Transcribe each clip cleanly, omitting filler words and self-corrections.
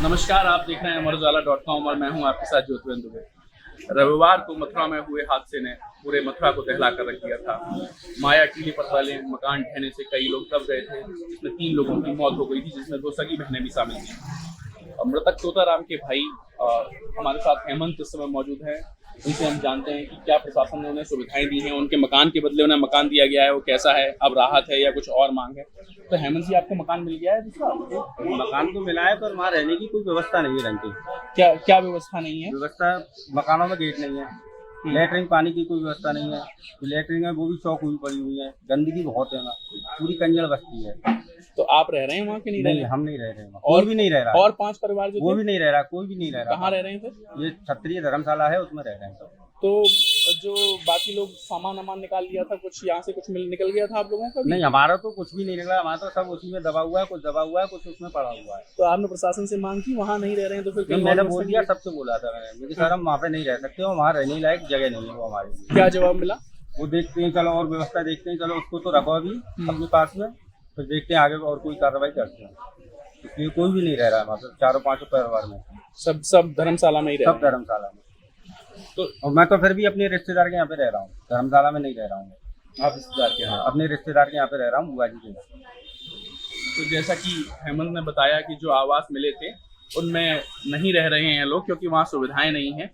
नमस्कार, आप देख रहे हैं अमरउजाला.com और मैं हूं आपके साथ ज्योतिवेंद्र दुबे। रविवार को मथुरा में हुए हादसे ने पूरे मथुरा को दहला कर रख दिया था। माया टीली पथ वाले मकान ढहने से कई लोग दब गए थे, जिसमें 3 लोगों की मौत हो गई थी, जिसमें 2 सगी बहनें भी शामिल थी। मृतक तोताराम के भाई हमारे साथ हेमंत इस समय मौजूद है। उनसे हम जानते हैं कि क्या प्रशासन ने उन्हें सुविधाएं दी हैं, उनके मकान के बदले उन्हें मकान दिया गया है, वो कैसा है, अब राहत है या कुछ और मांग है। तो हेमंत जी, आपको मकान मिल गया है दूसरा? मकान तो मिला है पर वहाँ रहने की कोई व्यवस्था नहीं है ढंग की। क्या क्या व्यवस्था नहीं है? व्यवस्था मकानों में गेट नहीं है, लेटरिन पानी की कोई व्यवस्था नहीं है। जो लेटरिन है वो भी चौक हुई पड़ी हुई है, गंदगी बहुत है ना, पूरी कंजड़ बस्ती है। तो आप रह रहे हैं वहाँ के नहीं रह नहीं, रहे? हम नहीं रह रहे हैं, और भी नहीं रह रहा। और 5 परिवार जो वो थे? भी नहीं रह रहा, कोई भी नहीं रह रहा। कहाँ रह रहे हैं फिर? ये क्षत्रिय धर्मशाला है, उसमें रह रहे हैं सब। तो जो बाकी लोग सामान निकाल लिया था, कुछ यहाँ से कुछ निकल गया था आप लोगों का भी? नहीं, हमारा तो कुछ भी नहीं निकला, हमारा तो सब उसी में दबा हुआ है, कुछ दबा हुआ है, कुछ उसमें पड़ा हुआ है। तो आपने प्रशासन से मांग की वहाँ नहीं रह रहे हैं तो फिर कहीं मैंने और बोल दिया, सबसे बोला था मैंने, मुझे सर हम वहाँ पे नहीं रह सकते, वहाँ रहने लायक जगह नहीं है वो हमारे लिए। क्या जवाब मिला? वो देखते हैं, चलो और व्यवस्था देखते हैं, चलो उसको तो रखो अभी अपने पास में, फिर देखते हैं आगे और कोई कार्रवाई करते हैं। इसलिए कोई भी नहीं रह रहा है, मतलब 4-5 परिवार में सब धर्मशाला में ही रह सब रहे हैं। धर्मशाला में। तो और मैं तो फिर भी अपने रिश्तेदार के यहाँ पे रह रहा हूँ, धर्मशाला में नहीं रह रहा हूँ। आप रिश्तेदार के यहाँ? अपने रिश्तेदार के यहाँ पे रह रहा हूँ, बुआ जी के यहाँ। तो जैसा कि हेमंत ने बताया कि जो आवास मिले थे उनमें नहीं रह रहे हैं लोग, क्योंकि वहाँ सुविधाएं नहीं हैं।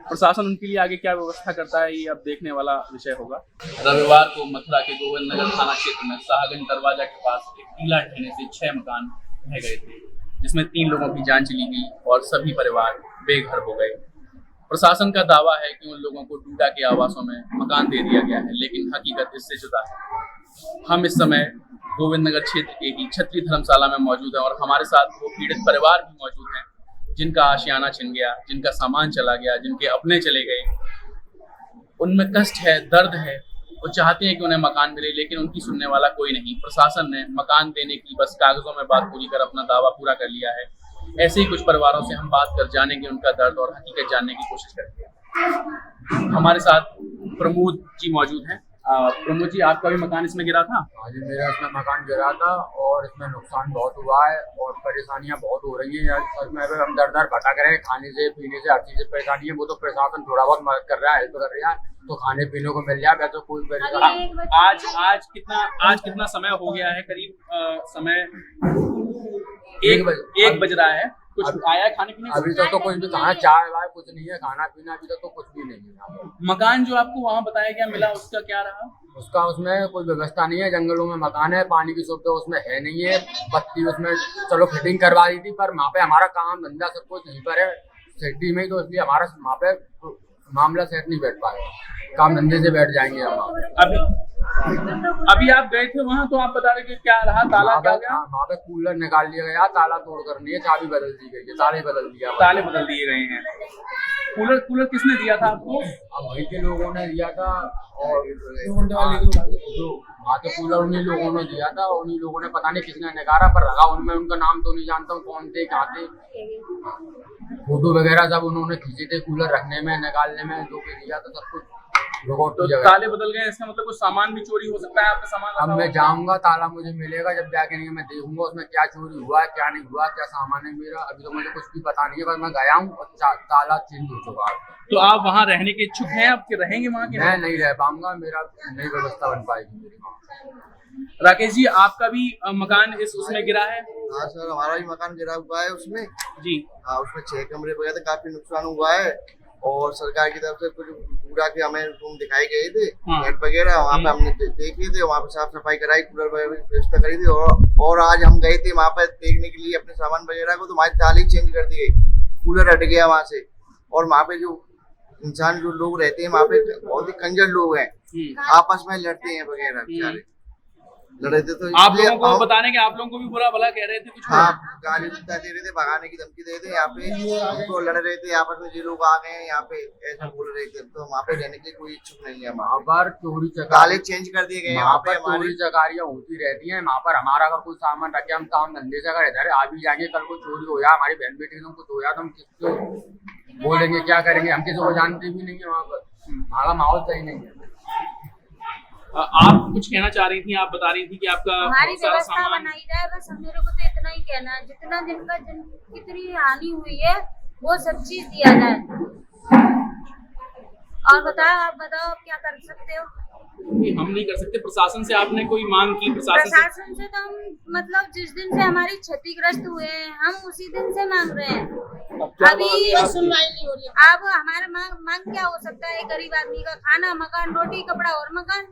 प्रशासन उनके लिए आगे क्या व्यवस्था करता है, ये अब देखने वाला विषय होगा। रविवार को मथुरा के गोविंद नगर थाना क्षेत्र में शाहगंज दरवाजा के पास एक टीला ढहने से 6 मकान ढह गए थे, जिसमें 3 लोगों की जान चली गई और सभी परिवार बेघर हो गए। प्रशासन का दावा है कि उन लोगों को डूडा के आवासों में मकान दे दिया गया है, लेकिन हकीकत इससे जुदा है। हम इस समय गोविंद नगर क्षेत्र के ही क्षत्रिय धर्मशाला में मौजूद हैं और हमारे साथ वो पीड़ित परिवार भी मौजूद हैं, जिनका आशियाना छिन गया, जिनका सामान चला गया, जिनके अपने चले गए। उनमें कष्ट है, दर्द है, वो चाहते हैं कि उन्हें मकान मिले, लेकिन उनकी सुनने वाला कोई नहीं। प्रशासन ने मकान देने की बस कागजों में बात पूरी कर अपना दावा पूरा कर लिया है। ऐसे ही कुछ परिवारों से हम बात कर जानेंगे उनका दर्द और हकीकत जानने की कोशिश करते हैं। हमारे साथ प्रमोद जी मौजूद हैं। प्रमोद जी, आपका भी मकान इसमें गिरा था? हाँ जी, मेरा इसमें मकान गिरा था और इसमें नुकसान बहुत हुआ है और परेशानियां बहुत हो रही हैं। इसमें हम दर दर भटक रहे हैं, खाने से पीने से हर चीज़ से परेशानी है। वो तो प्रशासन थोड़ा बहुत मदद कर रहा है, हेल्प कर रहा है, तो खाने पीने को मिल जाए तो कोई परेशानी। आज कितना समय हो गया है? करीब समय 1 बज रहा है। कुछ आया है खाने पीने? अभी तक तो कुछ भी, खाना चाय वाय कुछ नहीं है, खाना पीना अभी तक तो कुछ भी नहीं है। मकान जो आपको वहाँ बताया गया मिला, उसका क्या रहा? उसमें कोई व्यवस्था नहीं है, जंगलों में मकान है, पानी की सुविधा उसमें है नहीं है, बत्ती उसमें चलो फिटिंग करवा दी थी, पर वहाँ पे हमारा काम धंधा सब कुछ यहीं पर है सिटी में ही, तो इसलिए हमारा वहाँ पे मामला सेट नहीं बैठ पाएगा। काम धंधे से बैठ जाएंगे हम। अभी आप गए थे वहाँ, तो आप बता रहे कि क्या रहा? ताला क्या गया? वहाँ पे कूलर निकाल लिया गया, ताला तोड़ कर नहीं है, चाबी बदल दी गई है, ताले बदल दिए गए हैं। कूलर किसने दिया था आपको? अब वहीं के लोगों ने दिया था और वहाँ के कूलर उन्हीं लोगों ने दिया था, उन्हीं लोगों ने पता नहीं किसने निकाला, पर रखा उनमें, उनका नाम तो नहीं जानता हूँ कौन थे, कहाँ थे। फोटो वगैरह सब उन्होंने खींचे थे कूलर रखने में, निकालने में, जो भी दिया था सब कुछ। तो ताले बदल गए, इसका मतलब कुछ सामान भी चोरी हो सकता है आपका सामान? अब मैं जाऊंगा, ताला मुझे मिलेगा जब जाके, नहीं मैं देखूंगा उसमें क्या चोरी हुआ है, क्या नहीं हुआ, क्या सामान है मेरा। अभी तो मुझे कुछ भी पता नहीं है, पर मैं गया हूँ और ताला चेंज हो चुका है। तो आप वहाँ रहने के इच्छुक हैं? आप रहेंगे वहाँ के? मैं नहीं रह पाऊंगा, मेरा नई व्यवस्था बन पाएगी मेरी। राकेश जी, आपका भी मकान उसमें गिरा है? हाँ सर, हमारा भी मकान गिरा हुआ है उसमें जी। हाँ, उसमें 6 कमरे वगैरह थे, काफी नुकसान हुआ है और सरकार की तरफ से कुछ पूरा के हमें रूम दिखाए गए थे, नेट वगैरह, वहाँ पे हमने देखे थे, वहाँ पे साफ सफाई कराई, कूलर वगैरह व्यवस्था करी थी। और आज हम गए थे वहाँ पे देखने के लिए अपने सामान वगैरह को, तो हमारी ताली चेंज कर दी गई, कूलर हट गया वहाँ से। और वहाँ पे जो इंसान जो लोग रहते हैं वहाँ पे बहुत ही कंजर लोग हैं, आपस में लड़ते हैं वगैरह, बेचारे लड़े थे। तो आप लोगों को बता रहे कि आप लोगों को भी बुरा भला कह रहे थे कुछ? हाँ, गाली दे रहे थे, भगाने की धमकी दे रहे थे, यहाँ पे तो लड़ रहे थे आपस में, जो लोग आ गए हैं यहाँ पे ऐसा बोल रहे थे। तो वहाँ पे रहने के लिए कोई इच्छुक नहीं है। वहाँ पर चोरी ताले चेंज कर दिए गए, वहाँ पर चोरी चकारियाँ होती रहती हैं। वहाँ पर हमारा अगर कोई सामान रखे, हम काम धंधे से अगर इधर आ भी जाएंगे, कल को चोरी हो जाए, हमारी बहन बेटी को कुछ हो जाए, तो हम किसको बोलेंगे, क्या करेंगे? हम किसी को जानते भी नहीं है, वहाँ पर हमारा माहौल सही नहीं है। आप कुछ कहना चाह रही थी? आप बता रही थी कि आपका हमारी व्यवस्था बनाई जाए, बस हम लोग को तो इतना ही कहना है, जितना कितनी हानि हुई है वो सब चीज दिया जाए। और बताओ, आप बताओ, आप क्या कर सकते हो? हम नहीं कर सकते। प्रशासन से आपने कोई मांग की? प्रशासन से तो हम मतलब जिस दिन से हमारी क्षतिग्रस्त हुए हैं हम उसी दिन से मांग रहे हैं। अभी सुनवाई नहीं हो रही। अब हमारा मांग क्या हो सकता है? गरीब आदमी का खाना, मकान, रोटी कपड़ा और मकान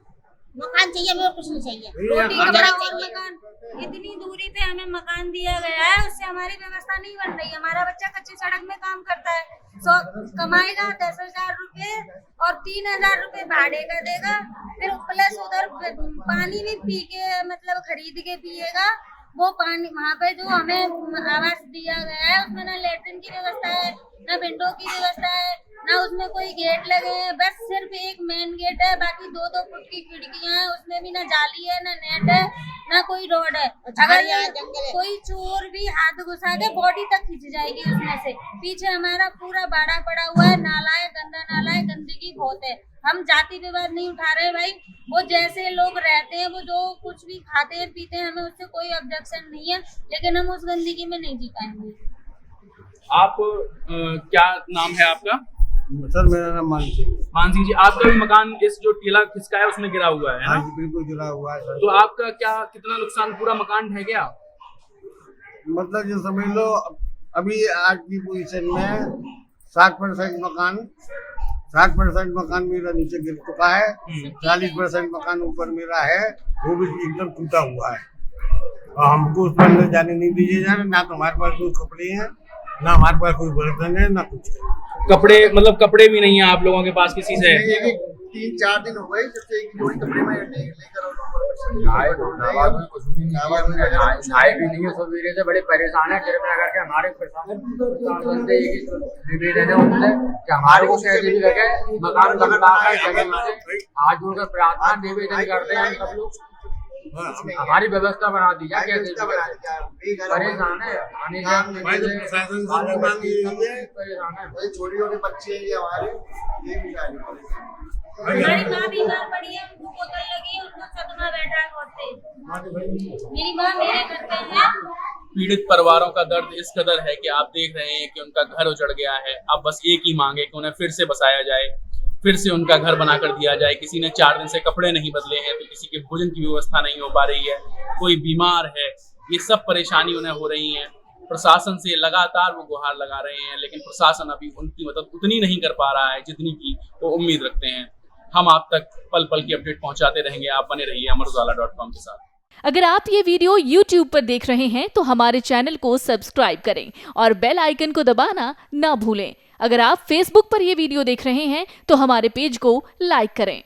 चाहिए, हमें कुछ नहीं चाहिए। रोटी कपड़ा और मकान, इतनी दूरी पे हमें मकान दिया गया है, उससे हमारी व्यवस्था नहीं बन रही है। हमारा बच्चा कच्ची सड़क में काम करता है, कमाएगा 10,000 रुपए और 3,000 रुपए भाड़े का देगा, फिर प्लस उधर पानी भी पी के मतलब खरीद के पिएगा। वो पानी वहाँ पे जो हमें आवास दिया गया है उसमें ना लेटरिन की व्यवस्था है, ना विंडो की व्यवस्था है, ना उसमें कोई गेट लगे हैं, बस सिर्फ एक मेन गेट है, बाकी 2-2 फुट की खिड़कियां हैं, उसमें भी ना जाली है, ना नेट है, ना कोई रोड है। अगर कोई चोर भी हाथ घुसा के बॉडी तक खींच जाएगी उसमें से। पीछे हमारा पूरा बाड़ा पड़ा हुआ है, नाला है, गंदा नाला है, गंदगी बहुत है। हम जाति विवाद नहीं उठा रहे भाई, वो जैसे लोग रहते हैं, वो जो कुछ भी खाते हैं पीते हैं, हमें उससे कोई ऑब्जेक्शन नहीं है, लेकिन हम उस गंदगी में नहीं जी पाएंगे। आप क्या नाम है आपका? सर मेरा नाम मान सिंह जी, आपका भी मकान इस जो टीला खिसका है उसमें गिरा हुआ है ना? हाँ जी, बिल्कुल गिरा हुआ है सर। तो आपका क्या कितना नुकसान? पूरा मकान ढह गया? मतलब जो समझ लो अभी आज की पोजीशन में 60% मकान मेरा नीचे गिर चुका है, 40% मकान ऊपर मेरा है, वो भी एकदम टूटा हुआ है। और हमको उसमें अंदर जाने नहीं दीजिए जा रहे। ना तो हमारे पास कोई कपड़े हैं, ना हमारे पास कोई बर्तन है, ना कुछ कपड़े, मतलब कपड़े भी नहीं है आप लोगों के पास किसी से? 3-4 दिन हो गए जब से एक जोड़ी कपड़े में लेकर नहाए भी नहीं है, सवेरे से बड़े परेशान है। कृपया करके हमारे प्रशासन से निवेदन है उनसे कि हमारे को कैसे भी लगे मकान बनता है जगह में आज जोड़कर प्रार्थना निवेदन करते हैं हम सब लोग, हमारी व्यवस्था बना दी जाए। कैसे परेशान है, आने जाने प्रशासन से परेशान है। छोटे छोटे बच्चे हैं हमारे, ये भी हमारी माँ बीमार पड़ी है, उनको बोतल लगी है, उनको सदमा बैठा है बहुत तेज। मेरी माँ मेरे घर पे है। पीड़ित परिवारों का दर्द इस कदर है कि आप देख रहे हैं कि उनका घर उजड़ गया है। अब बस एक ही मांग है कि उन्हें फिर से बसाया जाए, फिर से उनका घर बनाकर दिया जाए। किसी ने 4 दिन से कपड़े नहीं बदले हैं, तो किसी के भोजन की व्यवस्था नहीं हो पा रही है, कोई बीमार है, ये सब परेशानी उन्हें हो रही है। प्रशासन से लगातार वो गुहार लगा रहे हैं, लेकिन प्रशासन अभी उनकी मदद उतनी नहीं कर पा रहा है जितनी की वो उम्मीद रखते हैं। हम आप तक पल पल की अपडेट पहुंचाते रहेंगे, आप बने रहिए अमरउजाला.com के साथ। अगर आप ये वीडियो YouTube पर देख रहे हैं तो हमारे चैनल को सब्सक्राइब करें और बेल आइकन को दबाना ना भूलें। अगर आप Facebook पर ये वीडियो देख रहे हैं तो हमारे पेज को लाइक करें।